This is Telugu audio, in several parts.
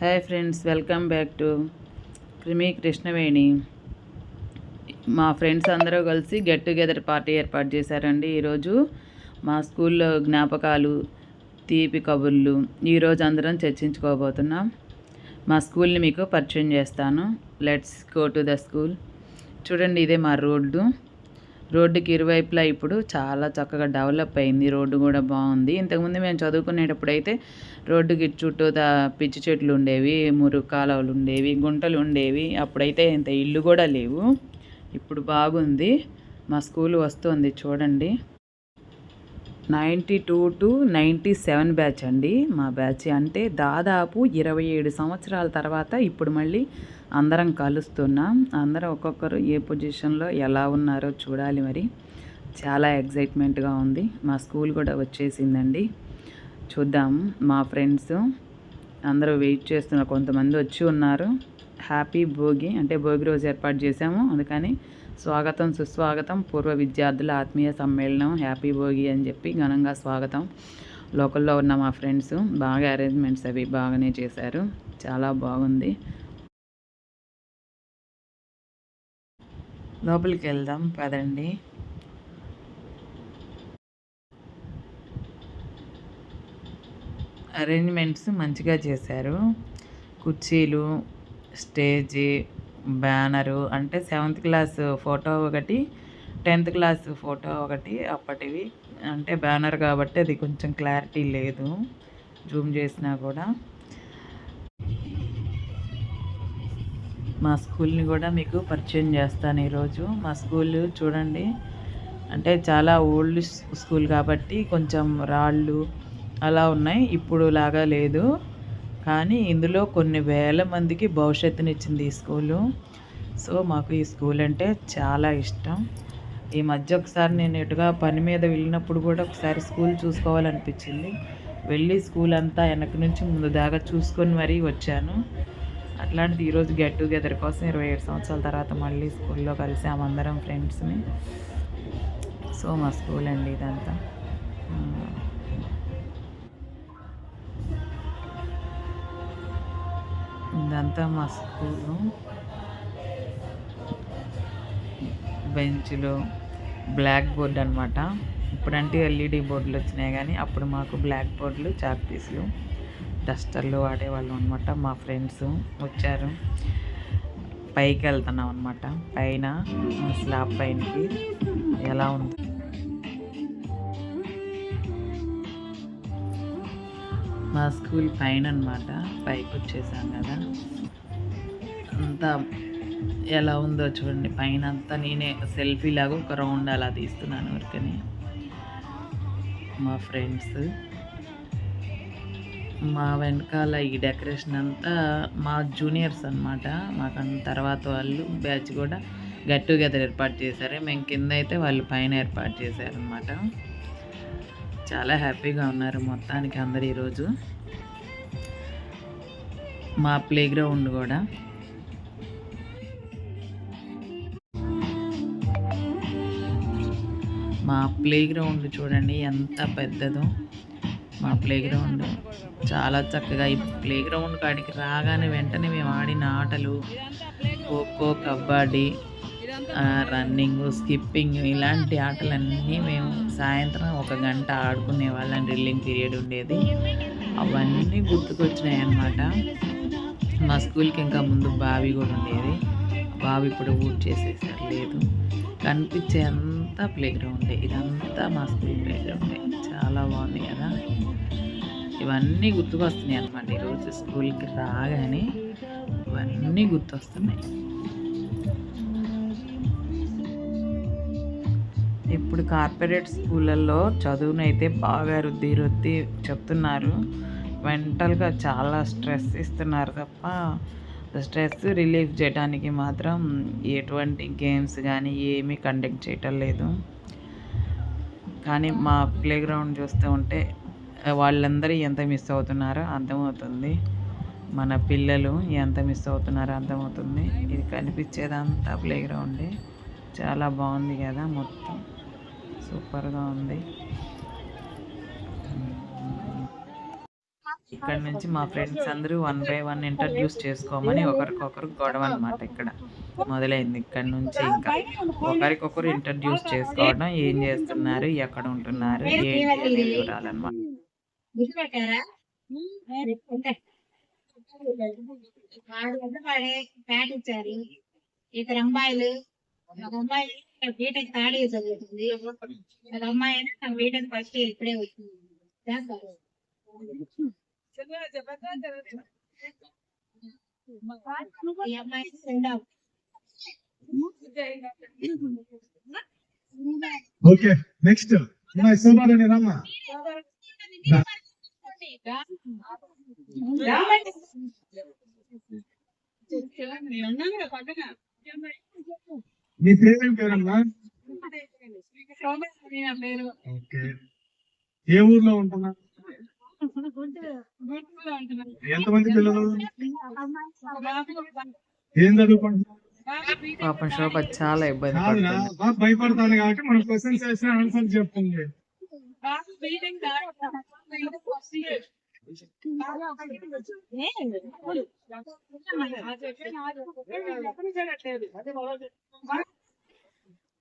Hi friends, welcome back to క్రిమి కృష్ణవేణి. మా ఫ్రెండ్స్ అందరూ కలిసి గెట్ టుగెదర్ పార్టీ ఏర్పాటు చేశారండి. ఈరోజు మా స్కూల్లో జ్ఞాపకాలు, తీపి కబుర్లు ఈరోజు అందరం చర్చించుకోబోతున్నాం. మా స్కూల్ని మీకు పరిచయం చేస్తాను. Let's go to the school. చూడండి, ఇదే మా రోడ్డుకి ఇరువైపులా ఇప్పుడు చాలా చక్కగా డెవలప్ అయింది. రోడ్డు కూడా బాగుంది. ఇంతకుముందు మేము చదువుకునేటప్పుడు అయితే రోడ్డుకి చుట్టూ పిచ్చి చెట్లు ఉండేవి, మురుగు కాలువలు ఉండేవి, గుంటలు ఉండేవి. అప్పుడైతే ఇంత ఇల్లు కూడా లేవు. ఇప్పుడు బాగుంది. మా స్కూల్ వస్తుంది చూడండి. 92 to 97 బ్యాచ్ అండి మా బ్యాచ్. అంటే దాదాపు 27 సంవత్సరాల తర్వాత ఇప్పుడు మళ్ళీ అందరం కలుస్తున్నాం. అందరం ఒక్కొక్కరు ఏ పొజిషన్లో ఎలా ఉన్నారో చూడాలి. మరి చాలా ఎగ్జైట్మెంట్గా ఉంది. మా స్కూల్ కూడా వచ్చేసిందండి. చూద్దాము. మా ఫ్రెండ్స్ అందరూ వెయిట్ చేస్తున్నారు. కొంతమంది వచ్చి ఉన్నారు. హ్యాపీ భోగి అంటే భోగి రోజు ఏర్పాటు చేశాము. అందుకని స్వాగతం సుస్వాగతం పూర్వ విద్యార్థుల ఆత్మీయ సమ్మేళనం హ్యాపీ భోగి అని చెప్పి ఘనంగా స్వాగతం. లోకల్లో ఉన్న మా ఫ్రెండ్స్ బాగా అరేంజ్మెంట్స్ అవి బాగానే చేశారు. చాలా బాగుంది. లోపలికి వెళ్దాం పదండి. అరేంజ్మెంట్స్ మంచిగా చేశారు. కుర్చీలు, స్టేజీ, బ్యానరు, అంటే 7th క్లాస్ ఫోటో ఒకటి, 10th క్లాస్ ఫోటో ఒకటి. అప్పటివి అంటే బ్యానర్ కాబట్టి అది కొంచెం క్లారిటీ లేదు జూమ్ చేసినా కూడా. మా స్కూల్ని కూడా మీకు పరిచయం చేస్తాను ఈరోజు. మా స్కూల్ చూడండి, అంటే చాలా ఓల్డ్ స్కూల్ కాబట్టి కొంచెం రాళ్ళు అలా ఉన్నాయి. ఇప్పుడు లాగా లేదు, కానీ ఇందులో కొన్ని వేల మందికి భవిష్యత్తునిచ్చింది ఈ స్కూలు. సో మాకు ఈ స్కూల్ అంటే చాలా ఇష్టం. ఈ మధ్య ఒకసారి నేను ఎటుగా పని మీద వెళ్ళినప్పుడు కూడా ఒకసారి స్కూల్ చూసుకోవాలనిపించింది. వెళ్ళి స్కూల్ అంతా వెనక నుంచి ముందు దాకా చూసుకొని మరీ వచ్చాను. అట్లాంటిది ఈరోజు గెట్ టుగెదర్ కోసం 27 సంవత్సరాల తర్వాత మళ్ళీ స్కూల్లో కలిసాము అందరం ఫ్రెండ్స్ని. సో మా స్కూల్ అండి ఇదంతా. ఇదంతా మా స్కూలు. బెంచ్లు, బ్లాక్ బోర్డ్ అనమాట. ఇప్పుడంటే ఎల్ఈడి బోర్డులు వచ్చినాయి, కానీ అప్పుడు మాకు బ్లాక్ బోర్డులు, చాక్ పీసులు, డస్టర్లు వాడేవాళ్ళం అనమాట. మా ఫ్రెండ్స్ వచ్చారు. పైకి వెళ్తున్నాం అనమాట. పైన స్లాబ్ పైనకి ఎలా ఉంది. మా స్కూల్ పైన అనమాట. పైకి వచ్చేసాం కదా, అంతా ఎలా ఉందో చూడండి. పైన అంతా నేనే సెల్ఫీ లాగా ఒక రౌండ్ అలా తీస్తున్నాను ఊరికని. మా ఫ్రెండ్స్, మా వెనకాల ఈ డెకరేషన్ అంతా మా జూనియర్స్ అనమాట. మాకు తర్వాత వాళ్ళు బ్యాచ్ కూడా గెట్ టుగెదర్ ఏర్పాటు చేశారు. మేము కింద అయితే వాళ్ళు పైన ఏర్పాటు చేశారనమాట. చాలా హ్యాపీగా ఉన్నారు మొత్తానికి అందరు ఈరోజు. మా ప్లే గ్రౌండ్ కూడా చూడండి ఎంత పెద్దదో. మా ప్లే గ్రౌండ్ చాలా చక్కగా. ఈ ప్లే గ్రౌండ్ కాడికి రాగానే వెంటనే మేము ఆడిన ఆటలు ఖోఖో, కబడ్డీ, రన్నింగ్, స్కిప్పింగ్ ఇలాంటి ఆటలన్నీ మేము సాయంత్రం 1 గంట ఆడుకునే వాళ్ళం. డ్రిల్లింగ్ పీరియడ్ ఉండేది. అవన్నీ గుర్తుకొచ్చినాయి అన్నమాట. మా స్కూల్కి ఇంకా ముందు బావి కూడా ఉండేది. బావి ఇప్పుడు ఊడ్ చేసేసారు, లేదు. కనిపించే అంతా ప్లే గ్రౌండే. ఇదంతా మా స్కూల్ ప్లే గ్రౌండే. చాలా బాగుంది కదా. ఇవన్నీ గుర్తుకొస్తున్నాయి అన్నమాట. ఈరోజు స్కూల్కి రాగానే ఇవన్నీ గుర్తొస్తున్నాయి. ఇప్పుడు కార్పొరేట్ స్కూళ్ళల్లో చదువునైతే బాగా రుద్ది చెప్తున్నారు. మెంటల్గా చాలా స్ట్రెస్ ఇస్తున్నారు తప్ప స్ట్రెస్ రిలీఫ్ చేయడానికి మాత్రం ఎటువంటి గేమ్స్ కానీ ఏమీ కండక్ట్ చేయటం లేదు. కానీ మా ప్లే గ్రౌండ్ చూస్తూ ఉంటే వాళ్ళందరూ ఎంత మిస్ అవుతున్నారో అర్థమవుతుంది. మన పిల్లలు ఎంత మిస్ అవుతున్నారో అర్థమవుతుంది. ఇది కనిపించేదంతా ప్లే గ్రౌండే. చాలా బాగుంది కదా, మొత్తం సూపర్గా ఉంది. ఇక్కడ నుంచి మా ఫ్రెండ్స్ అందరూ 1 బై 1 ఇంట్రడ్యూస్ చేసుకోమని ఒకరికొకరు గొడవ అనమాట. ఇక్కడ మొదలైంది. ఇక్కడ నుంచి ఇంకా ఒకరికొకరు ఇంట్రడ్యూస్ చేసుకోవడం, ఏం చేస్తున్నారు, ఎక్కడ ఉంటున్నారు, ఏంటి అనే వివరాలన్నమాట. ఇద్దరు అమ్మాయిలు, ఒక అమ్మాయి బీటెక్ థర్డ్ ఇయర్ చదువుతుంది, ఒక అమ్మాయి బీటెక్ ఫస్ట్ ఇయర్ ఇప్పుడే వచ్చింది. ఈ అమ్మాయి రెండో. ఓకే నెక్స్ట్ శోభారాణి రమ్మ. మీ పేరు పేరమ్మా? ఓకే, ఏ ఊర్లో ఉంటున్నా? ఎంతమంది పిల్లలు? ఏం చదువుకుంటున్నారు? పాపం శోభ చాలా ఇబ్బంది కాదురా, పడుతుంది. బాగా భయపడతాను కాబట్టి మనం క్వశ్చన్స్ వేసిన ఆన్సర్ చెప్తుంది.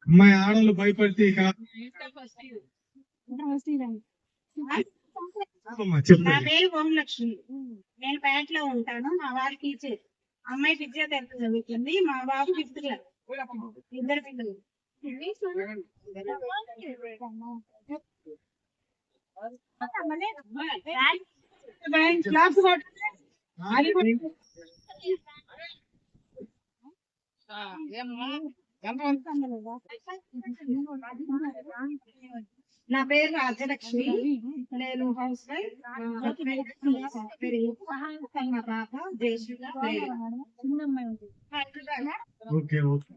అమ్మాయి ఆడలు భయపడితే ఇక నా చెప్పండి. పేరు ఓంలక్ష్మి, నేను పేటలో ఉంటాను. మా వారి టీచర్. అమ్మాయి ఫిజియోథెరపీ చదువుతుంది, మా బాబు 5th క్లాస్. ఇద్దరు పిల్లలు. నా పేరు రాజలక్ష్మి, నేను హౌస్ వైఫ్. మా పాప జయశ్రీ. ఓకే ఓకే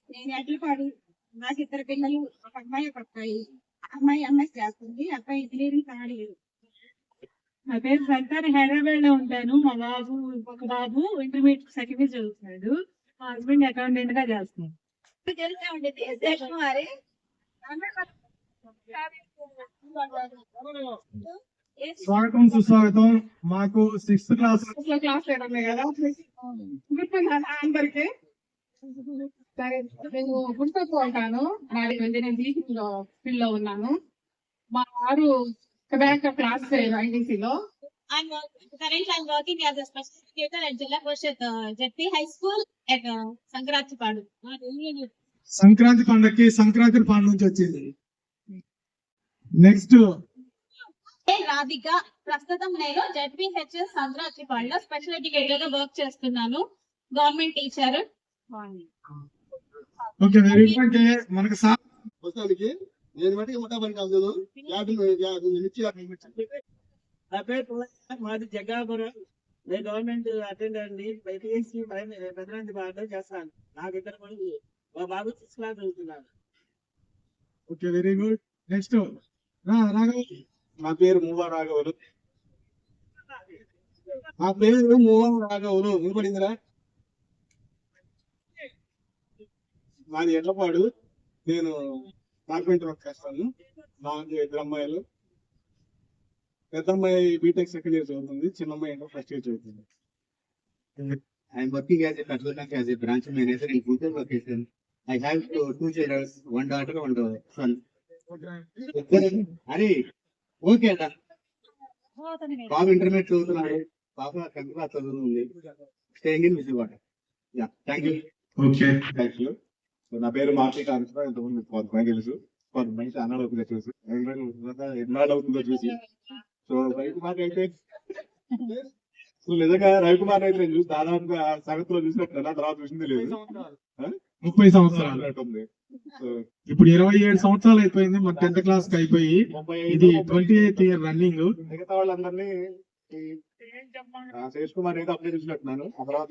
నేను ఎడ్లపాడు. నాకు ఇద్దరు పిల్లలు, ఒక అమ్మాయి ఒక అబ్బాయి. అమ్మాయి ఎంఎస్ చేస్తుంది, అబ్బాయి ఇంజనీరింగ్ థర్డ్ ఇయర్. నా పేరు సంతాని, హైదరాబాద్ లో ఉంటాను. మా బాబు, ఒక బాబు ఇంటర్మీడియట్ సెకండ్ ఇయర్ చదువుతున్నాడు. మా హస్బెండ్ అకౌంటెంట్ గా చేస్తున్నాడు. తెలిసే ఉండేది శేషకుమారి. స్వాగతం సుస్వాగతం. మాకు 6th క్లాస్ క్లాస్ కదా గుర్తున్నాను అందరికి. సరే, నేను గుంటూరులో ఉంటాను. నాది నేను టీచింగ్ ఫీల్డ్ లో ఉన్నాను. మా వారు class ఐటీసీలో. Currently, I'm working as a special educator at Jilla Parishad ZP High School at Sankrachipadu. Sankranti పండగకి సంక్రాంతి పాడు నుంచి వచ్చింది. నెక్స్ట్ రాధిక, ప్రస్తుతం నేను ZPHS సంక్రాంతిపాడులో స్పెషల్ ఎడ్యుకేటర్ గా వర్క్ చేస్తున్నాను. Government teacher. Okay very good. మనకు పుస్తకానికి నేను బట్టి మొత్తం పని కాదు. నా పేరు మాది జగ్గాపురం. నేను గవర్నమెంట్ అటెండ్ అండి. బయటికి పెద్దలంది బాగా చేస్తాను. నాకు ఇద్దరు కొడుకు, మా బాబు 6th క్లాస్ చదువుతున్నాను. Okay very good. Next Raghava. నా పేరు మూవా రాఘవులు. నా పేరు మూవా రాఘవులు. వినపడిందిరా? మాది ఎడ్లపాడు. నేను కార్పెంటర్ వర్క్ చేస్తాను. నాకు 2 అమ్మాయిలు. పెద్ద అమ్మాయి బీటెక్ సెకండ్ ఇయర్ చదువుతుంది, చిన్న అమ్మాయి ఇంటర్ ఫస్ట్ ఇయర్ చదువుతుంది. I am working as a consultant as a branch manager in Guntur location. I have 2 children, 1 daughter, 1 son. Are okay da? Bob intermediate చదువుతున్నాడు, పాప 10th class చదువుతుంది. Staying in Vijayawada. Yeah, thank you. Okay thank you. నా పేరు మార్తి కాంక్ష. ఇంతకుముందు కొంతమంది తెలుసు, కొంతమంది అన్నాడు అవుతుందో చూసి, ఎన్నాళ్ళు అవుతుందో చూసి. సో రవికుమార్ అయితే నిజంగా రవికుమార్ అయితే నేను చూసి దాదాపుగా సగతులో చూసినట్టు తర్వాత చూసింది లేదు. 30 సంవత్సరాలు. ఇప్పుడు 27 సంవత్సరాలు అయిపోయింది మన 10th క్లాస్ కి అయిపోయి. ఇది 28th ఇయర్ రన్నింగ్. మిగతా వాళ్ళందరినీ శేష్ కుమార్ అయితే అప్పుడే చూసినట్టున్నాను. ఆ తర్వాత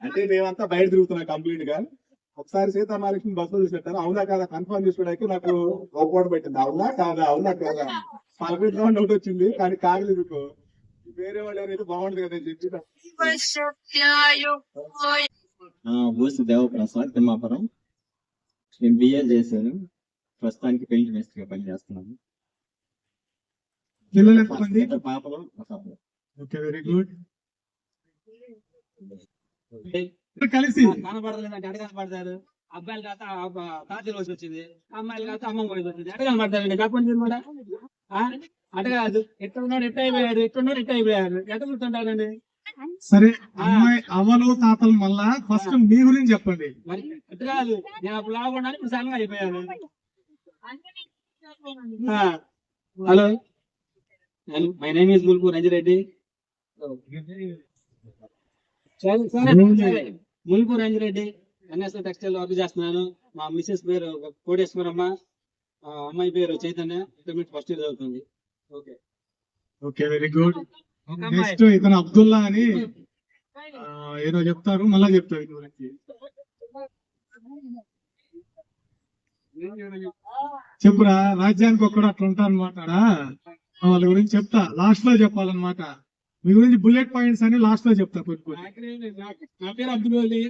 అంటే మేమంతా బయట తిరుగుతున్నాం కంప్లీట్ గా. ఒకసారి సీతామహాలక్ష్మి బస్సులో చూసినట్టాను. అవునా కాదా కన్ఫర్మ్ చేసుకోవడానికి నాకు ఒక పూట పెట్టింది. అవునా కాదా, అవునా కాదా పలకట్లో డౌట్ వచ్చింది, కానీ కాగలేదు. వేరే వాళ్ళు ఎవరైతే బాగుంటుంది కదా అని చెప్పి బూసి దేవప్రసాద్ తిమ్మాపురం. నేను బిఏ చేశాను. ప్రస్తుతానికి పెయింట్ మేస్త్రిగా పనిచేస్తున్నాను. పిల్లలు ఎంతమంది? ఇద్దరు పాపలు ఒక అబ్బాయి. Okay, very good. కలిసి కనపడలేదంటే ఎక్కడ కనపడతారు? అబ్బాయిలు కాక తాతలు వచ్చి వచ్చింది, అమ్మాయిలు కాక అమ్మమ్మ వయసు వచ్చింది. ఎక్కడ కనపడతారండి? చెప్పండి మీరు కూడా. అట కాదు, ఎట్టున్నారు ఎట్ట అయిపోయారు, ఎట్టున్నారు ఎట్ట అయిపోయారు, ఎట్ట చూస్తుంటారండి? సరే, అమ్మాయి అవ్వలు తాతలు మళ్ళా ఫస్ట్ మీ గురించి చెప్పండి. మరి ఎట్ట కాదు, నేను అప్పుడు లాగకుండా ఇప్పుడు సగంగా అయిపోయాను. Hello, my name is Mulku Ranjireddy. Mulku Ranjireddy, NSL textile work చేస్తున్నాను. మా మిస్సెస్ పేరు కోటేశ్వరమ్మ, అమ్మాయి పేరు చైతన్య, ఇంటర్మీడియట్ ఫస్ట్ ఇయర్ చదువుతుంది. Okay okay, very good. Next ఇతను అబ్దుల్లా అని ఏదో చెప్తారు, మళ్ళా చెప్తారు ఈ గురించి. చెప్పురా, రాజ్యానికి ఒక్కడు అట్లా ఉంటారు అనమాట. వాళ్ళ గురించి చెప్తా, లాస్ట్ లో చెప్పాలన్నమాట. మీ గురించి బుల్లెట్ పాయింట్స్ అని లాస్ట్ లో చెప్తా. నా పేరు అబ్దుల్ వలి,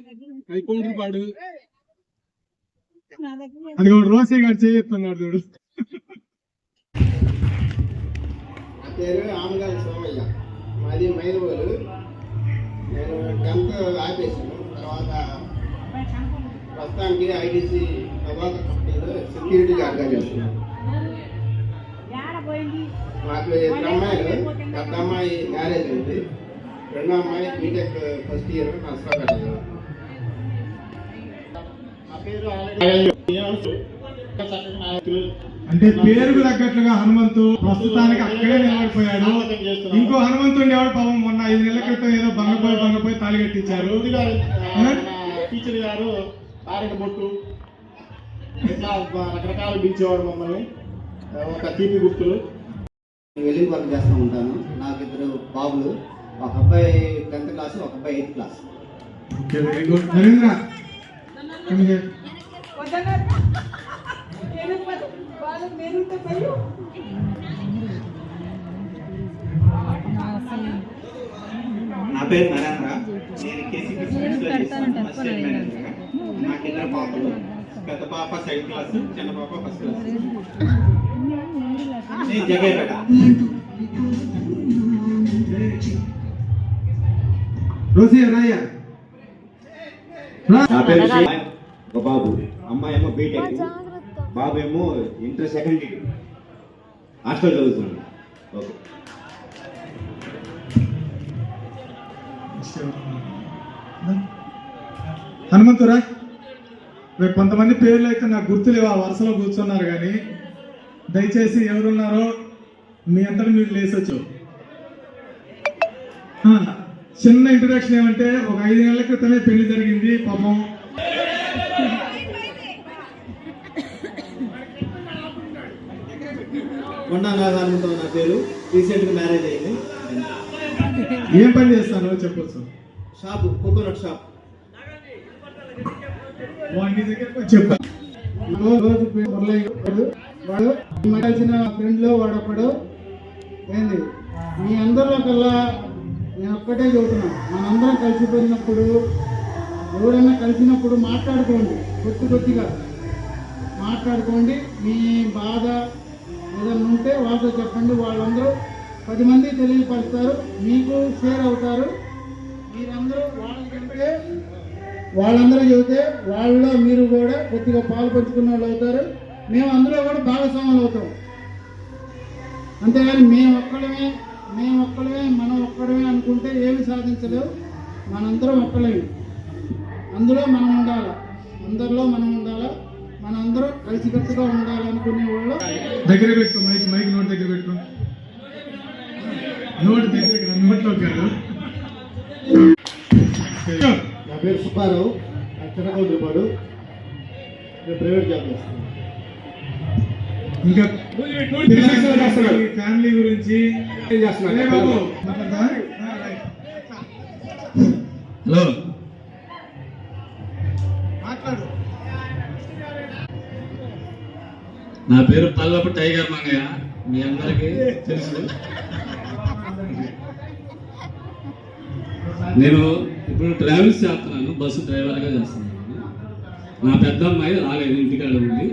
అది కోండ్రుపాడు. అది కూడా రోసీ గారు చేస్తున్నాడు చూడు. నా పేరు ఆమగాలి సోమయ్య, మాది మైనవోలు. నేను 10th ఆపేసాను. తర్వాత ప్రస్తుతానికి ఐటీసీ తర్వాత కంపెనీలో సెక్యూరిటీ గార్డ్గా చేస్తున్నాను. నాకు 2 అమ్మాయిలు. పెద్ద అమ్మాయి మ్యారేజ్ అయింది, రెండో అమ్మాయి బీటెక్ ఫస్ట్ ఇయర్ నర్సరాపేట. నా పేరు అంటే పేరుకు తగ్గట్లుగా హనుమంతు ప్రస్తుతానికి అక్కడే నిలబడిపోయాడు. ఇంకో హనుమంతు ఉండేవాడు పాపం, మొన్న 5 నెలల క్రితం ఏదో బంగపోయి తాళి కట్టించారు. టీచర్ గారు ఆరక బొట్టు ఇట్లా రకరకాలు పిలిచేవాడు మమ్మల్ని, ఒక తీపి గుర్తులు. వెల్డింగ్ వర్క్ చేస్తూ ఉంటాను. నాకు 2 బాబులు, ఒక అబ్బాయి 10th క్లాస్, ఒక అబ్బాయి 8th class. Okay, very good. Narendra, నా పేరు నరేంద్ర. నేను కేసీపీ స్టూడెంట్స్లో చేస్తాను, అసిస్టెంట్ మేనేజర్గా. నాకు 2 పాపలు, పెద్ద పాప 2nd క్లాస్, చిన్న పాప 1st క్లాస్. నేను జగేపేట. రోసీ రాయ్య. నా పేరు ఒక బాబు, అమ్మాయి ఏమో బీటెక్, బాబు ఏమో ఇంటర్ 2nd డిగ్రీ హాస్టల్ చదువుతున్నాడు. ఓకే. హనుమంతురా, రేపు కొంతమంది పేర్లు అయితే నాకు గుర్తులేవు, ఆ వరుసలో కూర్చున్నారు. కానీ దయచేసి ఎవరున్నారో మీ అందరూ మీరు లేసొచ్చు. చిన్న ఇంట్రడక్షన్ ఏమంటే, ఒక 5 నెలల క్రితమే పెళ్లి జరిగింది పాపం. కొండానాథానంతో నా పేరు, రీసెంట్గా మ్యారేజ్ అయింది. ఏం పని చేస్తానో చెప్పొచ్చు. Shop, coconut shop. వాడి దగ్గర చెప్పాను. వాడు కలిసిన ఫ్రెండ్ లో వాడొక్కడు. ఏంది మీ అందరిలో కల్లా నేను ఒక్కటే చెబుతున్నా, మనందరం కలిసిపోయినప్పుడు, ఎవరైనా కలిసినప్పుడు మాట్లాడుకోండి, కొద్దిగా మాట్లాడుకోండి. మీ బాధ ఏదైనా ఉంటే వాళ్ళతో చెప్పండి. వాళ్ళందరూ 10 మంది తెలియపరుస్తారు, మీకు షేర్ అవుతారు. మీరందరూ వాళ్ళందరూ చెబితే వాళ్ళలో మీరు కూడా కొద్దిగా పాలు పంచుకున్న వాళ్ళు అవుతారు. మేము అందులో కూడా భాగస్వాములు అవుతాం. అంతేగాని మేము ఒక్కడమే మనం ఒక్కడమే అనుకుంటే ఏమి సాధించలేవు. మనందరం ఒక్కలేము. అందులో మనం ఉండాలి, అందరిలో మనం ఉండాలా, మనందరం కలిసికట్టుగా ఉండాలనుకునే వాళ్ళు. దగ్గర పెట్టు, మైక్ నోట్ దగ్గర పెట్టు. నోట్ దగ్గర, నోట్లో కాదు. నా పేరు సుబ్బారావు, చిన్నకోండ్రుపాడు. నేను ప్రైవేట్ జాబ్ చేస్తాను. ఇంకా ఫ్యామిలీ గురించి హలో. మాట్లాడు. నా పేరు పల్లపు టైగర్ మంగయ్య, మీ అందరికీ తెలుసు. నేను ఇప్పుడు ట్రావెల్స్ చేస్తున్నాను, బస్సు డ్రైవర్గా చేస్తున్నాను. నా పెద్ద అమ్మాయి రాలేదు, ఇంటికాడ ఉంది,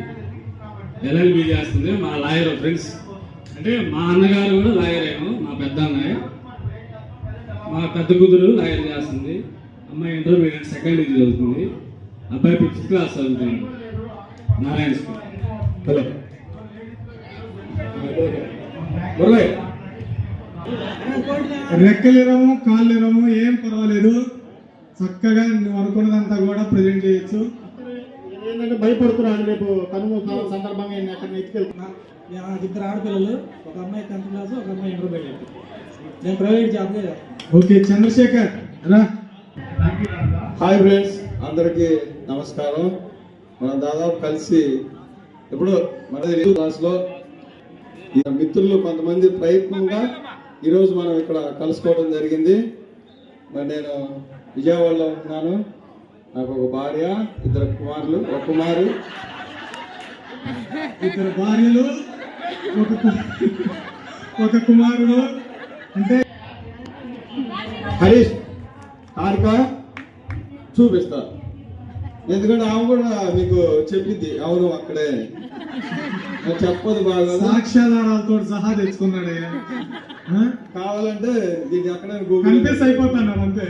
LLB చేస్తుంది. మా లాయర్ ఫ్రెండ్స్ అంటే మా అన్నగారు కూడా లాయర్ ఏమో, మా పెద్ద అన్నయ్య. మా పెద్ద కూతురు లాయర్ చేస్తుంది. అమ్మాయి ఇంటర్మీడియట్ సెకండ్ ఇయర్ చదువుతుంది. అబ్బాయి 5th క్లాస్ చదువుతున్నాడు నారాయణ స్కూల్. హలో మురళి, రెక్కలిరము కాళ్ళిరము ఏం పర్వాలేదు, చక్కగా నువ్వు అనుకున్నదంతా కూడా ప్రజెంట్ చేయొచ్చు. ఏంటంటే భయపడుతున్నాను, రేపు కనుమ సందర్భంగా నేను అక్కడ ఎత్తుకెళ్తున్నా. ఇద్దరు ఆడపిల్లలు, ఒక అమ్మాయి 10th క్లాస్, ఒక అమ్మాయి ఇంటర్మీడియట్. నేను ప్రైవేట్ జాబ్ లేదు. ఓకే చంద్రశేఖర్ రా. హాయ్ ఫ్రెండ్స్, అందరికీ నమస్కారం. మనం దాదాపు కలిసి ఇప్పుడు మన క్లాస్లో మిత్రులు కొంతమంది ప్రయత్నంగా ఈరోజు మనం ఇక్కడ కలుసుకోవడం జరిగింది. మరి నేను విజయవాడలో ఉంటున్నాను. నాకు ఒక భార్య, 2 కుమారులు, ఒక కుమారు, 2 భార్యలు, ఒక కుమారుడు. అంటే హరీష్ హారిక చూపిస్తా, ఎందుకంటే ఆమె కూడా మీకు చెప్పింది. అవును అక్కడే చెప్పదు బాగా, సాక్ష్యాధారాలతో సహా తెచ్చుకున్నాడే. కావాలంటే దీన్ని అక్కడ కన్ఫ్యూజ్ అయిపోతాను అంతే.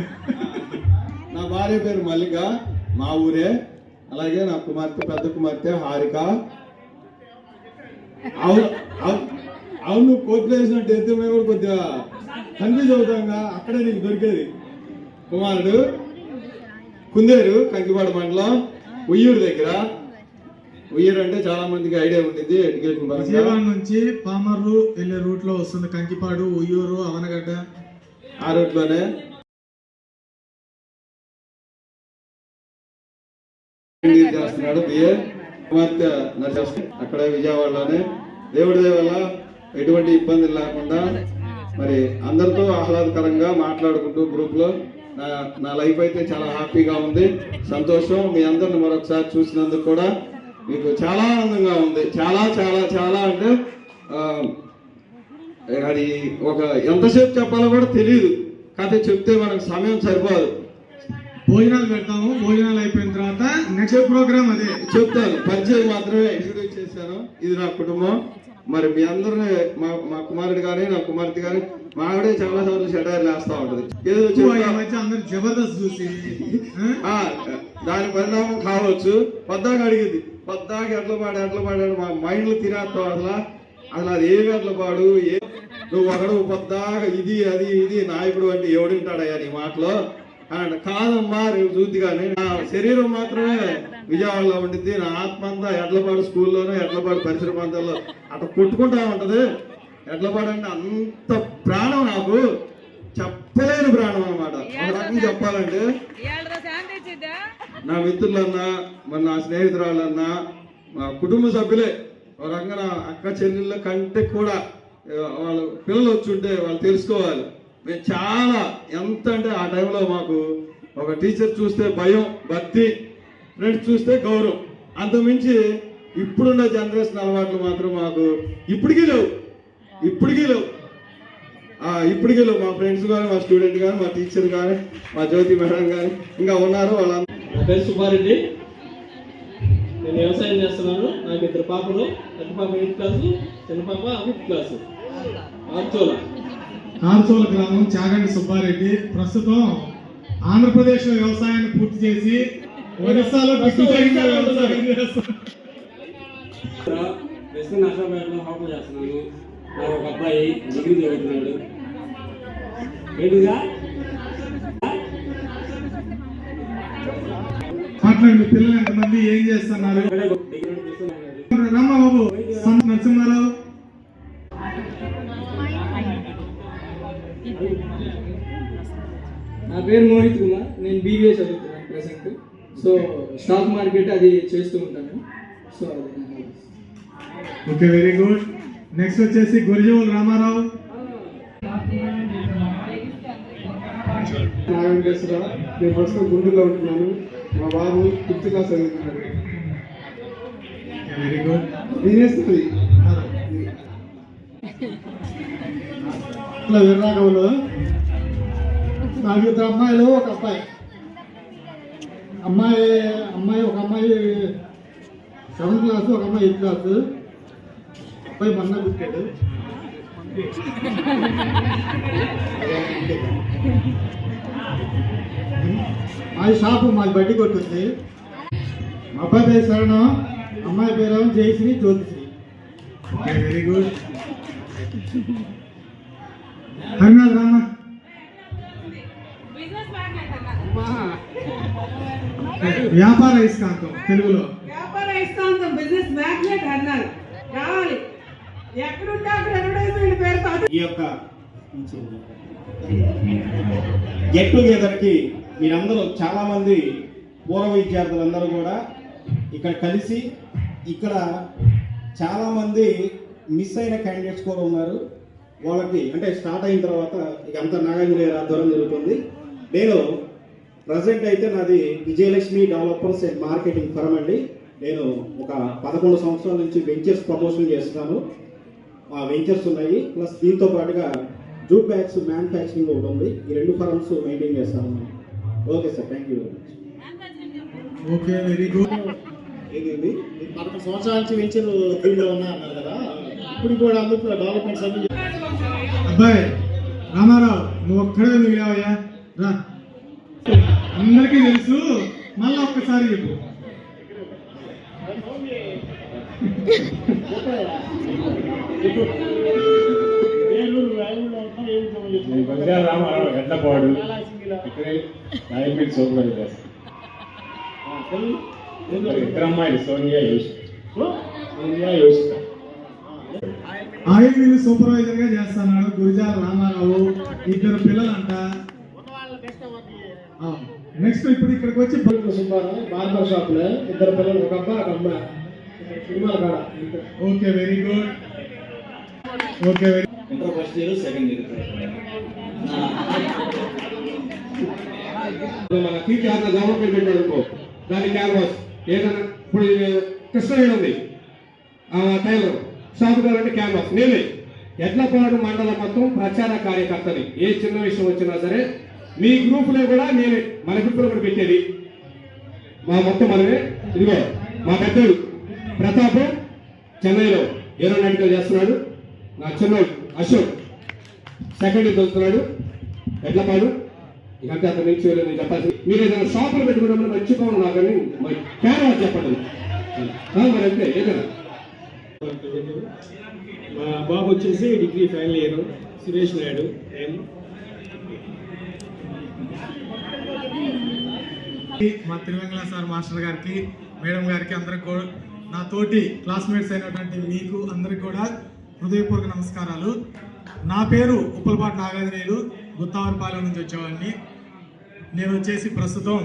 నా భార్య పేరు మల్లిక, మా ఊరే. అలాగే నా కుమార్తె, పెద్ద కుమార్తె హారిక. అవును కోర్టులో వేసినట్టు అయితే మేము కూడా కొద్దిగా కన్ఫ్యూజ్ అవుతాంగా. అక్కడే నీకు దొరికేది కుమారుడు కుందేరు, కంకిపాడు మండలం, ఉయ్యూరు దగ్గర. ఉయ్యూరు అంటే చాలా మందికి ఐడియా ఉంటుంది ఎడ్యుకేషన్ పరంగా. విజయవాడ నుంచి పామర్రు వెళ్ళే రూట్ లో వస్తుంది కంకిపాడు, ఉయ్యూరు, అవనగడ్డ, ఆ రూట్ లోనే. చేస్తున్నాడు బిఏ, కుమార్తె నర్స్ అక్కడే విజయవాడలోనే. దేవుడి దయ వల్ల ఎటువంటి ఇబ్బందులు లేకుండా మరి అందరితో ఆహ్లాదకరంగా మాట్లాడుకుంటూ గ్రూప్ లో నా లైఫ్ అయితే చాలా హ్యాపీగా ఉంది. సంతోషం. మీ అందరిని మరొకసారి చూసినందుకు కూడా మీకు చాలా ఆనందంగా ఉంది. చాలా చాలా చాలా అంటే అది ఒక ఎంతసేపు చెప్పాలో కూడా తెలియదు. కాకపోతే చెప్తే మనకు సమయం సరిపోదు. భోజనాలు పెడతాము, భోజనాలు అయిపోయిన తర్వాత నెక్స్ట్ ప్రోగ్రామ్ అదే చెప్తాను. పరిచయం మాత్రమే ఇంట్రడ్యూస్ చేశాను. ఇది నా కుటుంబం. మరి మీ అందరినీ మా కుమారుడు కానీ, నా కుమార్తె కానీ, మా ఆవిడే చాలా సార్లు షెడైర్లు వేస్తా ఉంటది. ఏదో అందరు జబర్దస్త్ చూసి దాని పరిణామం కావచ్చు. పద్దాక అడిగింది, పద్దాక ఎట్లా పాడాడు మా మైండ్లో తినేస్తావు. అసలు అది ఏమి ఎట్లా పాడు, నువ్వు ఒకడు పద్దాక ఇది అది ఇది నాయకుడు అంటే ఎవడుంటాడయ్యా నీ మాటలో అని. కాదమ్మా రేపు చూద్ది కానీ నా శరీరం మాత్రమే విజయవాడలో ఉండిద్ది. నా ఆత్మ అంతా ఎడ్లపాడు స్కూల్లోనూ, ఎడ్లపాడు పరిసర ప్రాంతాల్లో అట్లా కొట్టుకుంటా ఉంటది. ఎడ్లపాడు అంటే అంత ప్రాణం నాకు, చెప్పలేని ప్రాణం అన్నమాట. ఒక రకంగా చెప్పాలంటే నా మిత్రులన్నా, మరి నా స్నేహితురాళ్ళన్నా, మా కుటుంబ సభ్యులే. ఒక రకంగా నా అక్క చెల్లెళ్ళ కంటే కూడా వాళ్ళ పిల్లలు వచ్చి ఉంటే వాళ్ళు తెలుసుకోవాలి. మేము చాలా ఎంత అంటే ఆ టైంలో మాకు ఒక టీచర్ చూస్తే భయం, భక్తి, ఫ్రెండ్స్ చూస్తే గౌరవం. అంతకుమించి ఇప్పుడున్న జనరేషన్ అలవాట్లు మాత్రం మాకు ఇప్పటికీ లేవు. మా ఫ్రెండ్స్ కానీ, మా స్టూడెంట్ కానీ, మా టీచర్ కానీ, మా జ్యోతి మేడం కానీ ఇంకా ఉన్నారు. వాళ్ళందరూ. నా పేరు సుబ్బారెడ్డి, నేను వ్యవసాయం చేస్తున్నాను. నాకు 2 పాపలు, పెద్ద పాప 8th క్లాసు, చిన్న పాప 5th క్లాసు. ఆర్చోల గ్రామం చాగండి సుబ్బారెడ్డి. ప్రస్తుతం ఆంధ్రప్రదేశ్ లో వ్యవసాయాన్ని పూర్తి చేసి ఒరిస్సాలో దిగ్విజయంగా వ్యవసాయం చేస్తున్నారు. నర్సాపేటలో హోటల్ చేస్తున్నాను. నాకు ఒక అబ్బాయి డిగ్రీ చదువుతున్నాడు. ఏంటిగా మాట్లాడి మీ పిల్లలు ఎంతమంది, ఏం చేస్తున్నారు? రమ్మ బాబు నరసింహారావు. నా పేరు మోహిత్ కుమార్, నేను BBA చదువుతున్నాను ప్రెసెంట్. సో స్టాక్ మార్కెట్ అది చేస్తూ ఉంటాను. So okay, very good. Next వచ్చేసి గురిజోల్ రామారావు. నాగేశ్వరరావు, నేను ప్రస్తుతం గుంటూరులో ఉంటున్నాను. మా బాబు 5th క్లాస్ చదువుతున్నాడు. Very good. నేనేస్తుంది ఇట్లా విరాగంలో నాకు 2 అమ్మాయిలు, ఒక అబ్బాయి. అమ్మాయి ఒక అమ్మాయి 7th క్లాస్, ఒక అమ్మాయి 8th క్లాస్. అబ్బాయి మొన్న పుట్టాడు. మాది షాపు, మాది బడ్డీ కొట్టుంది. మా అబ్బాయి పేరు శరణం, అమ్మాయి పేరు జయశ్రీ జ్యోతిశ్రీ. Very good. హరినాథ్ రామ. వ్యాపార ఇస్కాంతం తెలుగులో. వ్యాపార ఇస్తాంతం బిజినెస్ మ్యాగ్నెట్ అన్నారు. రావాలి, ఎక్కడుంటే అక్కడ అడ్వర్టైజ్మెంట్ పేరుతో ఈ యొక్క గెట్ టుగెదర్ కి మీరందరూ చాలా మంది పూర్వ విద్యార్థులందరూ కూడా ఇక్కడ కలిసి, ఇక్కడ చాలా మంది మిస్ అయిన క్యాండిడేట్స్ కూడా ఉన్నారు. వాళ్ళకి అంటే స్టార్ట్ అయిన తర్వాత ఇక అంతా నాగార్జున ఆధ్వర్యం జరుగుతుంది. నేను ప్రజెంట్ అయితే నాది Vijayalakshmi developers and marketing firm అండి. నేను ఒక 11 సంవత్సరాల నుంచి వెంచర్స్ ప్రమోషన్ చేస్తున్నాను. మా వెంచర్స్ ఉన్నాయి, ప్లస్ దీంతో పాటుగా జూట్ బ్యాగ్స్ మ్యానుఫ్యాక్చరింగ్ ఒకటి ఉంది. ఈ 2 ఫర్మ్స్ మెయింటైన్ చేస్తాను. Okay sir, thank you very much. Okay, very good. ఏంటండి 11 సంవత్సరాల నుంచి వెంచర్ ఫీల్డ్లో ఉన్నా అన్నారు కదా, ఇప్పుడు కూడా అందుకు డెవలప్మెంట్స్ అన్ని. అబ్బాయి రామారావు, నువ్వు ఒక్కడే మిగిలావయ్యా. రా, అందరికీ తెలుసు, మళ్ళీ ఒక్కసారి చెప్పు. రామారావు ఎడ్లపాడు, ఇక్కడే రాయపేట సూపర్వైజర్. ఇద్దరు అమ్మాయిలు సోనియా యోషిత. ఆయిల్ మిల్ సూపర్వైజర్ గా చేస్తున్నాడు గురిజాల రామారావు. 2 పిల్లలంట. నెక్స్ట్ ఇప్పుడు ఇక్కడికి వచ్చి బార్బర్ షాప్ లో 2 పిల్లలు, ఒక అబ్బాయి ఒక అమ్మాయి. సినిమాల కాడ. Okay, very good. Okay, very inter first year, second year. మన టీచర్ డెవలప్మెంట్ పెట్టాడు అనుకో, దాని క్యాన్వాస్ ఏదైనా ఇప్పుడు కృష్ణ ఉంది టైలర్ షాప్ కావాలంటే క్యాన్వాస్ నేనే. ఎడ్లపాడు మండల మొత్తం ప్రచార కార్యకర్తని. ఏ చిన్న విషయం వచ్చినా సరే మీ గ్రూపులో కూడా నేనే, మన గ్రూపులో కూడా పెట్టేది మా మొత్తం మనమే. ఇదిగో మా పెద్దోడు ప్రతాప్ చెన్నైలో ఏరోనాటికల్ చేస్తున్నాడు. నా చిన్నోడు అశోక్ సెకండ్ ఇయర్ చదువుతున్నాడు ఎడ్లపాడు. ఇకంటే అతని నుంచి నేను చెప్పాల్సి, మీరు ఏదైనా షాపులు పెట్టుకున్నప్పుడు మర్చిపోవడం నాకని క్యాన్వాస్ చెప్పండి. మరి అంతే ఏదైనా. మా బాబు వచ్చేసి degree final year, Suresh Naidu. మా తిరువెంగళ సార్ మాస్టర్ గారికి, మేడం గారికి, అందరికి కూడా, నా తోటి క్లాస్మేట్స్ అయినటువంటి మీకు అందరికి కూడా హృదయపూర్వక నమస్కారాలు. నా పేరు ఉప్పలపాటి నాగార్జునేయులు, గుత్తావరపాలెం నుంచి వచ్చేవాడిని. నేను వచ్చేసి ప్రస్తుతం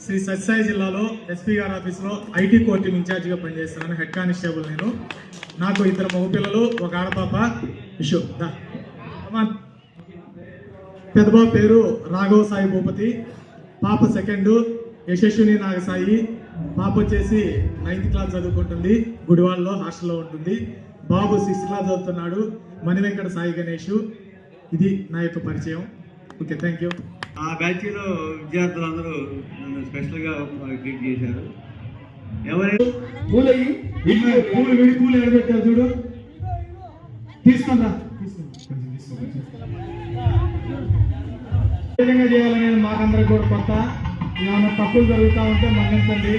శ్రీ సత్యసాయి జిల్లాలో ఎస్పీ గారి ఆఫీస్లో ఐటీ కోర్టు ఇన్ఛార్జిగా పనిచేస్తున్నాను. హెడ్ కానిస్టేబుల్ నేను. నాకు 2 మగపిల్లలు, ఒక ఆడపాప విషు. పెద్దబాబు పేరు రాఘవ సాయి భూపతి, పాప సెకండ్ యశస్విని నాగసాయి. పాప వచ్చేసి 9th క్లాస్ చదువుకుంటుంది, గుడివాడలో హాస్టల్లో ఉంటుంది. బాబు 6th క్లాస్ చదువుతున్నాడు, మణివెంకట సాయి గణేష్. ఇది నా యొక్క పరిచయం. Okay, thank you. ఆ బ్యాచ్లో విద్యార్థులందరూ నన్ను స్పెషల్గా ట్రీట్ చేశారు. ఎవరైనా పూలు ఎడబెట్టారు చూడు, తీసుకుందా విధంగా చేయాలనేది మాకందరికి కూడా కొత్త. ఏమైనా తప్పులు జరుగుతూ ఉంటే మన్నించండి.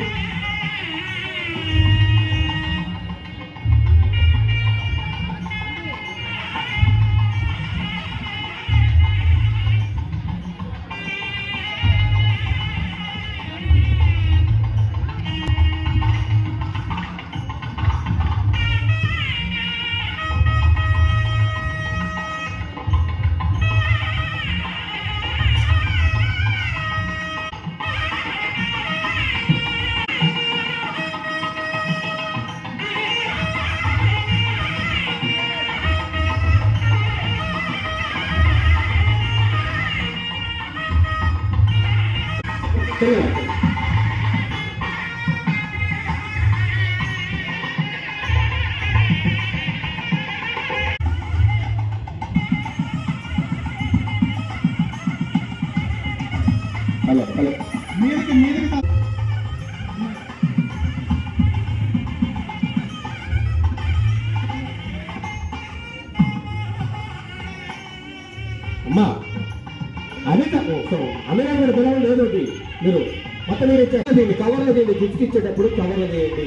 మీరు మొత్తం మీరు దీన్ని కవర్లో దీన్ని గిచ్చిచ్చేటప్పుడు కవర్లో చేయండి.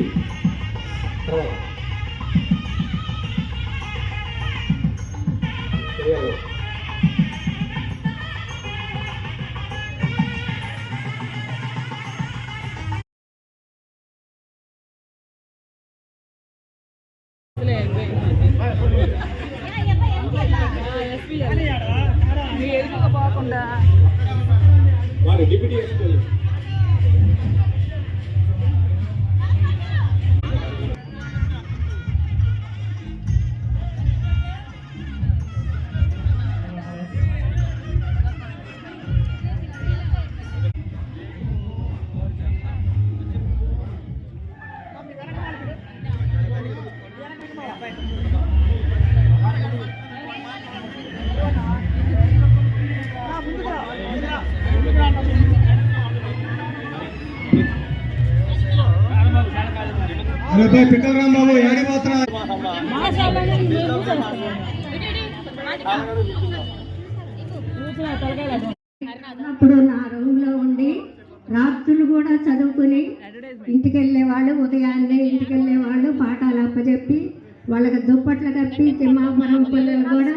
తర్వాత వాడు డిప్యూటీ ఎస్పీ పిట్టల రాంబాబు యాడి పోతున్నా అప్పుడు నా రూమ్ లో ఉండి రాత్రులు కూడా చదువుకుని ఇంటికి వెళ్ళేవాళ్ళు, ఉదయాన్నే ఇంటికి వెళ్ళేవాళ్ళు, పాఠాలు అప్పచెప్పి వాళ్ళకి దుప్పట్లు కప్పి తిమ్మాపురం పిల్లలు కూడా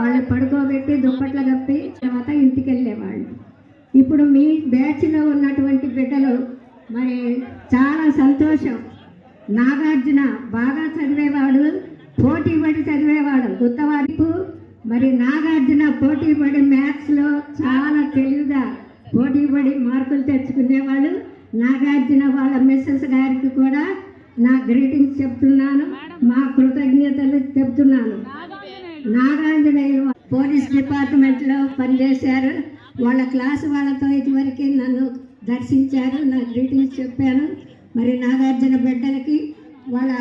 వాళ్ళు పడుకోబెట్టి దుప్పట్లు కప్పి తర్వాత ఇంటికి వెళ్ళేవాళ్ళు. ఇప్పుడు మీ బ్యాచ్లో ఉన్నటువంటి బిడ్డలు మరి చాలా సంతోషం. నాగార్జున బాగా చదివేవాడు, పోటీ పడి చదివేవాడు గుత్తవారిపు. మరి నాగార్జున పోటీ పడి మ్యాథ్స్లో చాలా తెలివిగా పోటీ పడి మార్కులు తెచ్చుకునేవాడు. నాగార్జున వాళ్ళ మిస్సెస్ గారికి కూడా నా గ్రీటింగ్స్ చెప్తున్నాను, మా కృతజ్ఞతలు చెప్తున్నాను. నాగార్జున పోలీస్ డిపార్ట్మెంట్లో పనిచేశారు. వాళ్ళ క్లాసు వాళ్ళతో ఇదివరకు నన్ను దర్శించారు, నా గ్రీటింగ్స్ చెప్పాను. మరి నాగార్జున బిడ్డలకి వాళ్ళ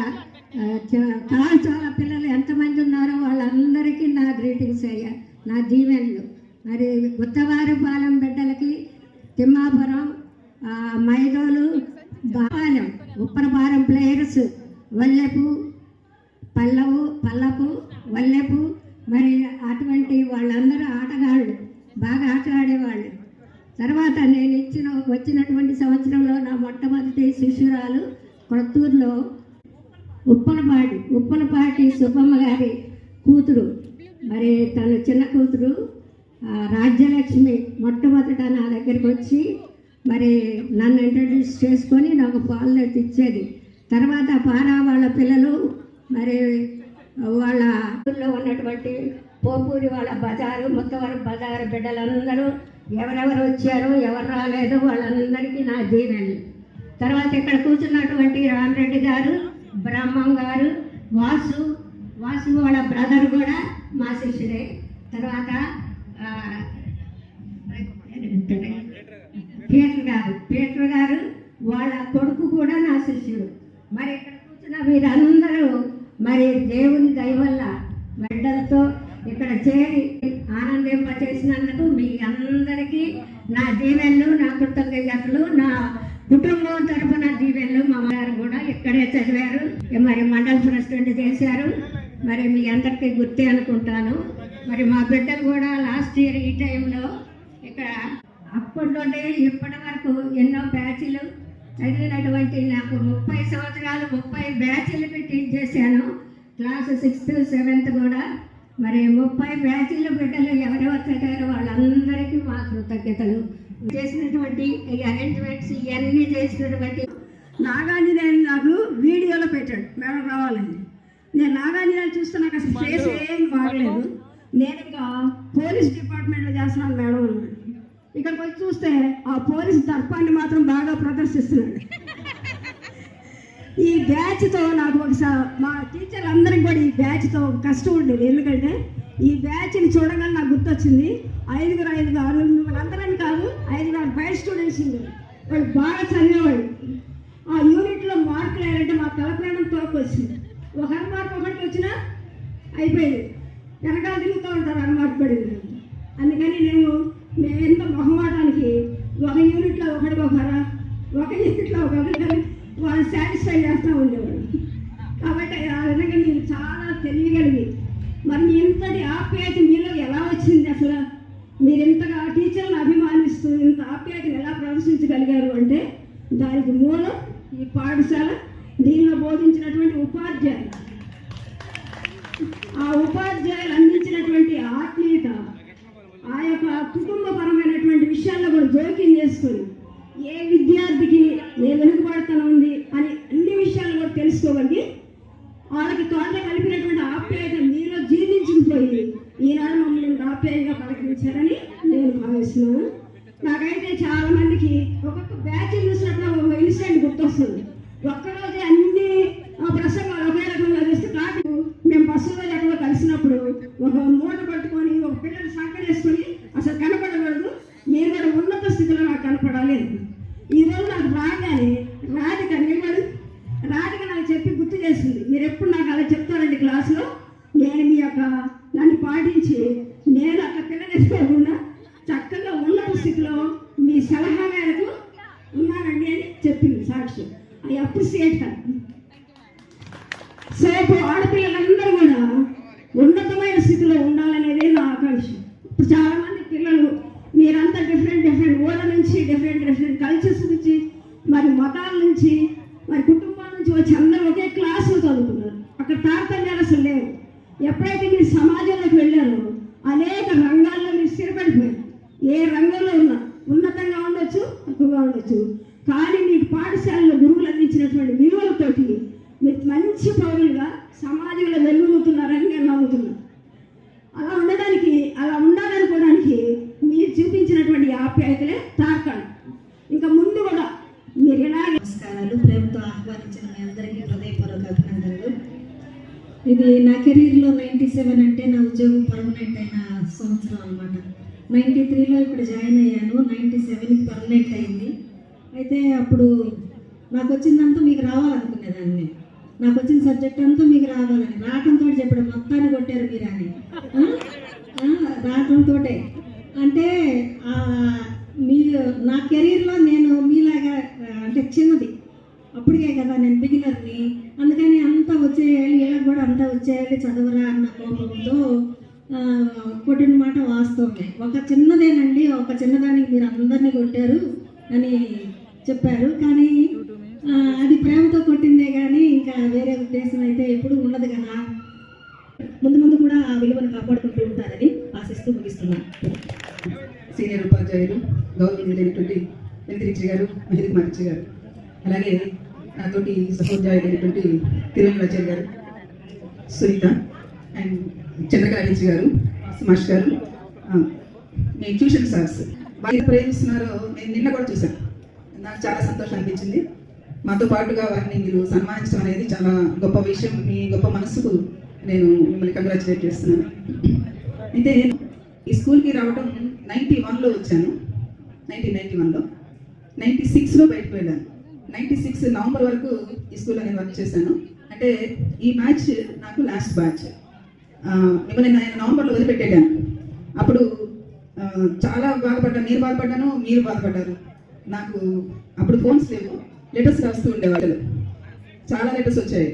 కళాశాల పిల్లలు ఎంతమంది ఉన్నారో వాళ్ళందరికీ నా గ్రీటింగ్స్ అయ్యా, నా దీవెనలు. మరి గుత్తవారిపాలెం బిడ్డలకి తిమ్మాపురం, మైదోలు, పాలెం, ఉప్పరపాలెం ప్లేయర్స్ వల్లెపు, పల్లపు, వల్లెపు, మరి అటువంటి వాళ్ళందరూ ఆటగాళ్ళు, బాగా ఆట ఆడేవాళ్ళు. తర్వాత నేను వచ్చినటువంటి సంవత్సరంలో నా మొట్టమొదటి శిష్యురాలు కొత్తూరులో ఉప్పలపాటి సుబ్బమ్మ గారి కూతురు, మరి తను చిన్న కూతురు రాజ్యలక్ష్మి మొట్టమొదట నా దగ్గరికి వచ్చి మరి నన్ను ఇంట్రడ్యూస్ చేసుకొని నాకు పాలనెట్ ఇచ్చేది. తర్వాత పారా వాళ్ళ పిల్లలు మరి వాళ్ళ ఊళ్ళో ఉన్నటువంటి పోపూరి వాళ్ళ బజారు, ముత్తవరం బజారు బిడ్డలందరూ ఎవరెవరు వచ్చారో ఎవరు రాలేదో వాళ్ళందరికీ నా దీవెనలు. తర్వాత ఇక్కడ కూర్చున్నటువంటి రామరెడ్డి గారు, బ్రహ్మం గారు, వాసు వాళ్ళ బ్రదర్ కూడా మా శిష్యుడే. తర్వాత పీటర్ గారు వాళ్ళ కొడుకు కూడా నా శిష్యుడు. మరి ఇక్కడ కూర్చున్న వీరందరూ మరి దేవుని దయ వల్ల బిడ్డలతో ఇక్కడ చేరి ఆనందింపచేసినందుకు మీ అందరికీ నా దీవెనలు, నా కృతజ్ఞతలు, నా కుటుంబం తరఫున దీవెనలు. మా అమ్మగారు కూడా ఇక్కడే చదివారు, మరి మండల ప్రెసిడెంట్ చేశారు. మరి మీ అందరికీ గుర్తే అనుకుంటాను. మరి మా బిడ్డలు కూడా లాస్ట్ ఇయర్ ఈ టైంలో ఇక్కడ అప్పటి నుండి ఇప్పటి వరకు ఎన్నో బ్యాచ్లు చదివినటువంటి నాకు 30 సంవత్సరాలు 30 బ్యాచ్లకి టీచ్ చేశాను. క్లాస్ 6th 7th కూడా మరి 30 బ్యాచ్ల బిడ్డలు ఎవరెవరు చదివారో వాళ్ళందరికీ మా కృతజ్ఞతలు. చేసినటువంటి ఈ అరేంజ్మెంట్స్ ఇవన్నీ చేసినటువంటి నాగార్జున నాకు వీడియోలో పెట్టాడు మేడం రావాలని. నేను నాగార్జున చూస్తే నాకు అసలు ఫేస్ ఏం బాగలేదు. నేను ఇంకా పోలీస్ డిపార్ట్మెంట్లో చేస్తున్నాను మేడం అన్నాడు. ఇక్కడికి వచ్చి చూస్తే ఆ పోలీస్ దర్పాన్ని మాత్రం బాగా ప్రదర్శిస్తున్నాడు. ఈ బ్యాచ్తో నాకు ఒకసారి మా టీచర్ అందరికి కూడా ఈ బ్యాచ్తో కష్టం ఉండేది. ఎందుకంటే ఈ బ్యాచ్ని చూడగానే నాకు గుర్తొచ్చింది 5 మిమ్మల్ని కాదు 5 బయట స్టూడెంట్స్ ఉండేది. వాళ్ళు బాగా చదివేవాళ్ళు. ఆ యూనిట్లో మార్కులు వేయాలంటే మా తలప్రాణం తోకొచ్చింది. ఒక మార్క్ ఒకటి వచ్చినా అయిపోయింది, వెనకాల తిరుగుతూ ఉంటారు మార్క్ పడింది. అందుకని మేము ఎంత మొహమాటానికి ఒక యూనిట్లో ఒకరికొకరా, ఒక యూనిట్లో ఒకరి వాళ్ళు సాటిస్ఫై చేస్తూ ఉండేవాడు. కాబట్టి ఆ విధంగా మీరు చాలా తెలియగలిగి మరి ఇంతటి ఆప్యాయత మీలో ఎలా వచ్చింది? అసలు మీరు ఇంతగా టీచర్లను అభిమానిస్తూ ఇంత ఆప్యాయతను ఎలా ప్రదర్శించగలిగారు అంటే దానికి మూలం ఈ పాఠశాల, దీనిలో బోధించినటువంటి ఉపాధ్యాయులు, ఆ ఉపాధ్యాయులు అందించినటువంటి ఆత్మీయత, ఆ యొక్క కుటుంబపరమైనటువంటి విషయాల్లో కూడా జోక్యం చేసుకొని ఏ విద్యార్థికి ఏ వెనుకబడతనం ఉంది అని అన్ని విషయాలు కూడా తెలుసుకోగలిగి వాళ్ళకి తోటలో కలిపినటువంటి ఆప్యాయత మీలో జీర్ణించుకుపోయి ఈనాడు మమ్మల్ని ఆప్యాయంగా పలకరించారని నేను భావిస్తున్నాను. నాకైతే చాలా మందికి ఒక్కొక్క బ్యాచ్ చూసినప్పుడు ఒక ఇన్సిడెంట్ గుర్తొస్తుంది. ఒక్కరోజే అన్ని ప్రసంగాలు ఒకే రకంగా చేస్తే కాదు, మేము బస్సులో ఎక్కడో కలిసినప్పుడు ఒక మూట పట్టుకొని ఒక పిల్లలు సంకడేసుకొని అసలు కనపడకూడదు, మీరు కూడా ఉన్నత స్థితిలో నాకు కనపడాలి. ఈరోజు నాకు రాగానే రాధిక నాకు చెప్పి గుర్తు చేసింది, మీరు ఎప్పుడు నాకు అలా చెప్తారండి క్లాసులో, నేను మీ యొక్క దాన్ని పాటించి నేను అక్కడ పిల్లలేసుకోకుండా చక్కగా ఉన్నత స్థితిలో మీ సలహా మేరకు ఉన్నానండి అని చెప్పింది Sakshi. I appreciate her. So ఆడపిల్లలందరూ కూడా ఉన్నతమైన స్థితిలో ఉండాలనేది నా ఆకాంక్ష. ఇప్పుడు చాలా మంది పిల్లలు మీరంతా డిఫరెంట్ ఊళ్ళ నుంచి డిఫరెంట్ కల్చర్స్ నుంచి, మరి మతాల నుంచి, మరి కుటుంబాల నుంచి వచ్చి అందరూ ఒకే క్లాసులో చదువుతున్నారు. అక్కడ తారతమ్యాలు అసలు లేవు. ఎప్పుడైతే మీరు సమాజంలోకి వెళ్ళారో అనేక రంగాల్లో మీరు స్థిరపడిపోయారు. ఏ రంగంలో ఉన్నా ఉన్నతంగా ఉండొచ్చు, తక్కువగా ఉండొచ్చు, కానీ మీకు పాఠశాలలో గురువులు అందించినటువంటి విలువలతోటి మీరు మంచి పౌరులుగా సమాజంలో వెలుగుతున్నారని నేను నమ్ముతున్నాను. అలా ఉండాలనుకోవడానికి మీరు చూపించినటువంటి ఆప్యాయతలే తార్కాలు. ఇంకా ముందు కూడా మీరు ఎలాగే నమస్కారాలు. ప్రేమతో ఆహ్వానించిన మీ అందరికీ హృదయపూర్వక అభినందనలు. ఇది నా కెరీర్లో 97 అంటే నా ఉద్యోగం పర్మనెంట్ అయిన సంవత్సరం అనమాట. 93లో ఇక్కడ జాయిన్ అయ్యాను, 97కి పర్మనెంట్ అయింది. అయితే అప్పుడు నాకు వచ్చిందంతా మీకు రావాలనుకునేదాన్ని, నాకు వచ్చిన సబ్జెక్ట్ అంతా మీకు రావాలని, రావటంతో చెప్పడం మొత్తాన్ని కొట్టారు మీరు అని, రావటంతో అంటే మీరు నా కెరీర్లో నేను మీలాగా అంటే చిన్నది, అప్పటికే కదా నేను బిగినర్ని, అందుకని అంతా వచ్చేయాలి, వీళ్ళకి కూడా అంతా వచ్చేయాలి చదవరా అన్న కోపంతో కొట్టిన మాట వాస్తవమే. ఒక చిన్నదేనండి, ఒక చిన్నదానికి మీరు అందరినీ కొట్టారు అని చెప్పారు, కానీ అది ప్రేమతో కొట్టిందే కానీ ఇంకా వేరే ఉద్దేశం అయితే ఎప్పుడు ఉండదు కదా. ముందు కూడా ఆ విలువను కాపాడుకుంటూ ఉంటారని ఆశిస్తూ ముగిస్తున్నాను. సీనియర్ ఉపాధ్యాయులు గౌరవనీయులైనటువంటి వెంకటేశ్వరి గారు, మహిళ కుమార్చి గారు, అలాగే నాతోటి సహోద్యాయులైనటువంటి తిరుమలాచార్య గారు, సునీత అండ్ చంద్రకళాచార్య గారు, సుమాష్ గారు, మీ ట్యూషన్ సార్స్ బాగా ప్రేమిస్తున్నారో నేను నిన్న కూడా చూశాను. నాకు చాలా సంతోషం అనిపించింది. మాతో పాటుగా వారిని మీరు సన్మానించడం అనేది చాలా గొప్ప విషయం. మీ గొప్ప మనసుకు నేను మిమ్మల్ని కంగ్రాచులేట్ చేస్తున్నాను. అయితే నేను ఈ స్కూల్కి రావడం 91లో వచ్చాను, 1991లో. 96లో బయటకు వెళ్ళాను. 96 నవంబర్ వరకు ఈ స్కూల్లో నేను వర్క్ చేశాను. అంటే ఈ బ్యాచ్ నాకు లాస్ట్ బ్యాచ్. మిమ్మల్ని నేను నవంబర్లో వదిలిపెట్టాను. అప్పుడు చాలా బాధపడ్డాను, నేను బాధపడ్డాను, మీరు బాధపడ్డారు. నాకు అప్పుడు ఫోన్స్ లేవు, లెటర్స్ రాస్తూ ఉండేవాళ్ళు. చాలా లెటర్స్ వచ్చాయి.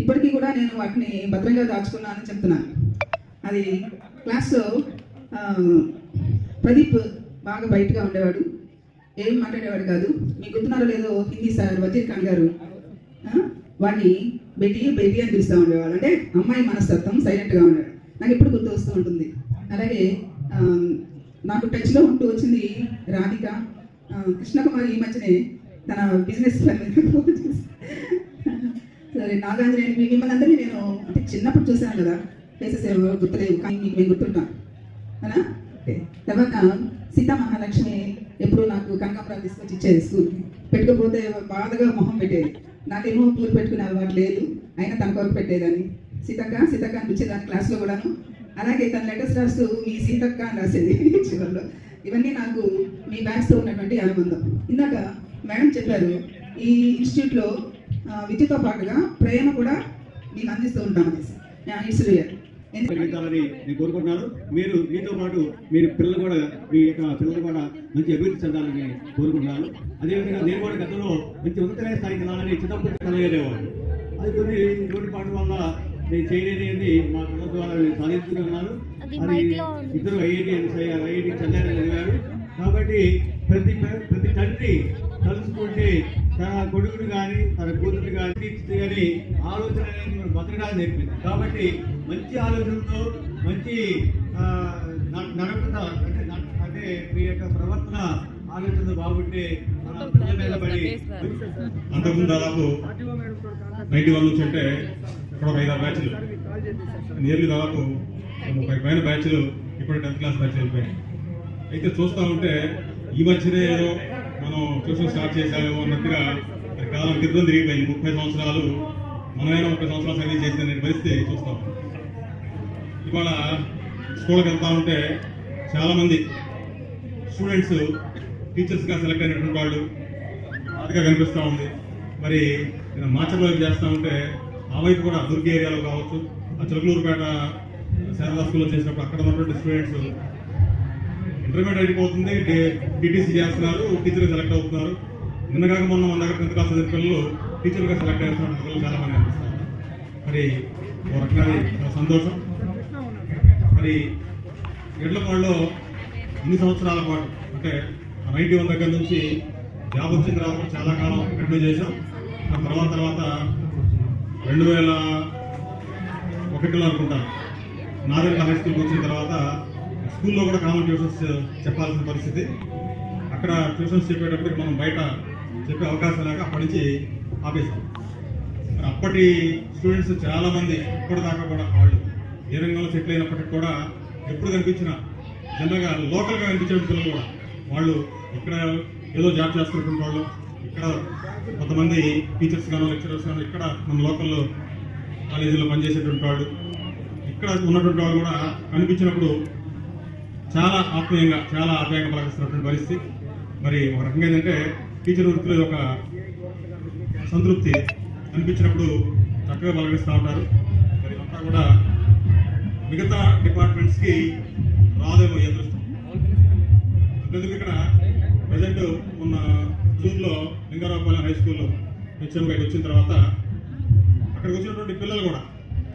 ఇప్పటికీ కూడా నేను వాటిని భద్రంగా దాచుకున్నానని చెప్తున్నాను. అది క్లాస్లో ప్రదీప్ బాగా బయటగా ఉండేవాడు, ఏం మాట్లాడేవాడు కాదు. మీకు గుర్తున్నారో లేదో, హిందీ సార్ వజీర్ ఖాన్ గారు వాడిని బేటీ బేబీ అని పిలుస్తూ ఉండేవాడు. అంటే అమ్మాయి మనస్తత్వం, సైలెంట్గా ఉన్నాడు. నాకు ఎప్పుడు గుర్తు వస్తూ ఉంటుంది. అలాగే నాకు టచ్లో ఉంటూ వచ్చింది రాధిక, కృష్ణకుమారి ఈ మధ్యనే తన బిజినెస్ సరే నాగాంజనేయుని మిమ్మల్ని అందరినీ నేను అంటే చిన్నప్పుడు చూసాను కదా, ఫేసెస్ ఏమో గుర్తులేవు, కానీ మీకు మేము గుర్తుంటాం అనా. తర్వాత సీతా మహాలక్ష్మి ఎప్పుడు నాకు కనకాంబరాలు తీసుకొచ్చి ఇచ్చేది స్కూల్కి. పెట్టుకోపోతే బాధగా మొహం పెట్టేది. నాకేమో పూలు పెట్టుకునే అలవాటు లేదు, అయినా తన కొరకు పెట్టేదాన్ని. సీతక్క సీతక్క అనిపించేదాన్ని క్లాస్లో కూడాను. అలాగే తన లెటర్స్ రాస్తూ మీ సీతక్క అని రాసేది చివరిలో. ఇవన్నీ నాకు మీ బ్యాగ్స్తో ఉన్నటువంటి అనుబంధం. ఇందాక మేడం చెప్పారు, ఈ ఇన్స్టిట్యూట్లో విద్యతో పాటుగా ప్రేమ కూడా మీకు అందిస్తూ ఉంటాం అనేసి. It's real. పెరగాలని నేను కోరుకుంటున్నాను. మీరు మీతో పాటు మీరు పిల్లలు కూడా, మీ యొక్క పిల్లలు కూడా మంచి అభివృద్ధి చెందాలని కోరుకుంటున్నాను. అదేవిధంగా నేను కూడా గతంలో మంచి ఉన్నతమైన స్థాయికి వెళ్ళాలని చిన్నప్పుడు కలగలేవాడు. అది కొన్ని లోటుపాటు వల్ల నేను చేయలేని మా పిల్లల ద్వారా నేను సాధించుకుని ఉన్నాను. అది ఇద్దరు ఐఐటి చెందారని చదివారు. కాబట్టి ప్రతి తండ్రి తలుచుకుంటే తన కొడుకుని కానీ తన కూతురు కానీ ఆలోచన అనేది మనం బతకడానికి నేర్పింది. కాబట్టి మంచి ఆలోచనతో మంచి నడపత అంటే మీ యొక్క ప్రవర్తన ఆలోచన బాగుంటే పిల్లల మీద పడి అంతకుముందు దాదాపు 91 నుంచి అంటే ఇక్కడ ఒక 5-6 బ్యాచ్లు, నియర్లీ దాదాపు 30 పైన బ్యాచ్లు ఇప్పుడు 10th క్లాస్ బ్యాచ్ వెళ్ళిపోయాయి. అయితే చూస్తూ ఉంటే ఈ మధ్యనే ఏదో మనం ట్యూషన్ స్టార్ట్ చేసాము అన్నట్టుగా కాలం క్రితం తిరిగిపోయింది. 30 సంవత్సరాలు మనమైనా 30 సంవత్సరాలు సర్వీస్ చేసిన పరిస్థితి చూస్తాం. ఇవాళ స్కూల్కి వెళ్తా ఉంటే చాలామంది స్టూడెంట్స్ టీచర్స్గా సెలెక్ట్ అయినటువంటి వాళ్ళు అదిగా కనిపిస్తూ ఉంది. మరి మాచర్లో చేస్తూ ఉంటే ఆ వైపు కూడా దుర్గ ఏరియాలో కావచ్చు, ఆ చిలకలూరుపేట శారదా స్కూల్లో చేసినప్పుడు అక్కడ ఉన్నటువంటి స్టూడెంట్స్ ఇంటర్మీడియట్ అయిపోతుంది, డిటీసీ చేస్తున్నారు, టీచర్గా సెలెక్ట్ అవుతున్నారు. నిన్నగాక మొన్న మన దగ్గర 10th క్లాస్ చదివే పిల్లలు టీచర్గా సెలెక్ట్ అవుతున్న పిల్లలు చాలా మంది అనిపిస్తారు. మరి ఓ రకంగా సంతోషం. మరి ఎడ్లపాడులో ఇన్ని సంవత్సరాల పాటు అంటే 91 దగ్గర నుంచి జాబ్ వచ్చిన తర్వాత చాలా కాలం కంటిన్యూ చేశాం. ఆ తర్వాత 2001లో అనుకుంటాను నారాయణ హై స్కూల్కి వచ్చిన తర్వాత స్కూల్లో కూడా కామన్ ట్యూషన్స్ చెప్పాల్సిన పరిస్థితి. అక్కడ ట్యూషన్స్ చెప్పేటప్పుడు మనం బయట చెప్పే అవకాశం లేక అప్పటి నుంచి ఆపేసాం. అప్పటి స్టూడెంట్స్ చాలామంది ఇప్పటిదాకా కూడా వాళ్ళు ఏ రంగంలో సెటిల్ అయినప్పటికీ కూడా ఎప్పుడు కనిపించినా జనరల్గా లోకల్గా కనిపించే పిల్లలు కూడా వాళ్ళు ఇక్కడ ఏదో జాబ్ చేస్తున్నటువంటి వాళ్ళు, ఇక్కడ కొంతమంది టీచర్స్ గానో లెక్చరర్స్ గానో ఇక్కడ మన లోకల్ కాలేజీలో పనిచేసేటువంటి వాళ్ళు, ఇక్కడ ఉన్నటువంటి వాళ్ళు కూడా కనిపించినప్పుడు చాలా ఆత్మీయంగా పలకిస్తున్నటువంటి పరిస్థితి. మరి ఒక రకంగా ఏంటంటే టీచర్ వృత్తిలో ఒక సంతృప్తి అనిపించినప్పుడు చక్కగా పలకరిస్తూ ఉంటారు. మరి అంతా కూడా మిగతా డిపార్ట్మెంట్స్కి రాదేమో ఈ అదృష్టం. అందుకు ఇక్కడ ప్రజెంట్ ఉన్న జూన్లో లింగారావుపాలెం హై స్కూల్లో హెచ్ఎంకి వచ్చిన తర్వాత అక్కడికి వచ్చినటువంటి పిల్లలు కూడా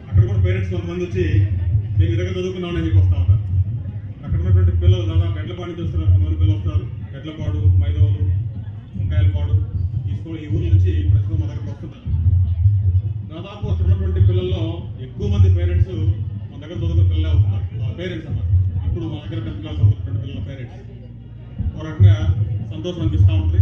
అక్కడ కూడా పేరెంట్స్ కొంతమంది వచ్చి మేము ఈ దగ్గర చదువుకున్నామని చెప్పి వస్తూ ఉంటారు. అక్కడ ఉన్నటువంటి పిల్లలు దాదాపు ఎడ్లపాడు నుంచి వస్తున్నారు, కొంతమంది పిల్లలు వస్తారు. ఎడ్లపాడు, మైదోలు, వంకాయలపాడు ఈ ఊర్ల నుంచి ప్రస్తుతం మా దగ్గరకు వస్తున్నారు. దాదాపు అక్కడ ఉన్నటువంటి పిల్లల్లో ఎక్కువ మంది పేరెంట్స్ మన దగ్గర చదువుకున్న పిల్లలే అవుతున్నారు. పేరెంట్స్ అన్నమాట ఇప్పుడు మా దగ్గర 10th క్లాస్ చదువుతున్నటువంటి పిల్లల పేరెంట్స్. ఒక రకంగా సంతోషం అనిపిస్తూ ఉంటుంది.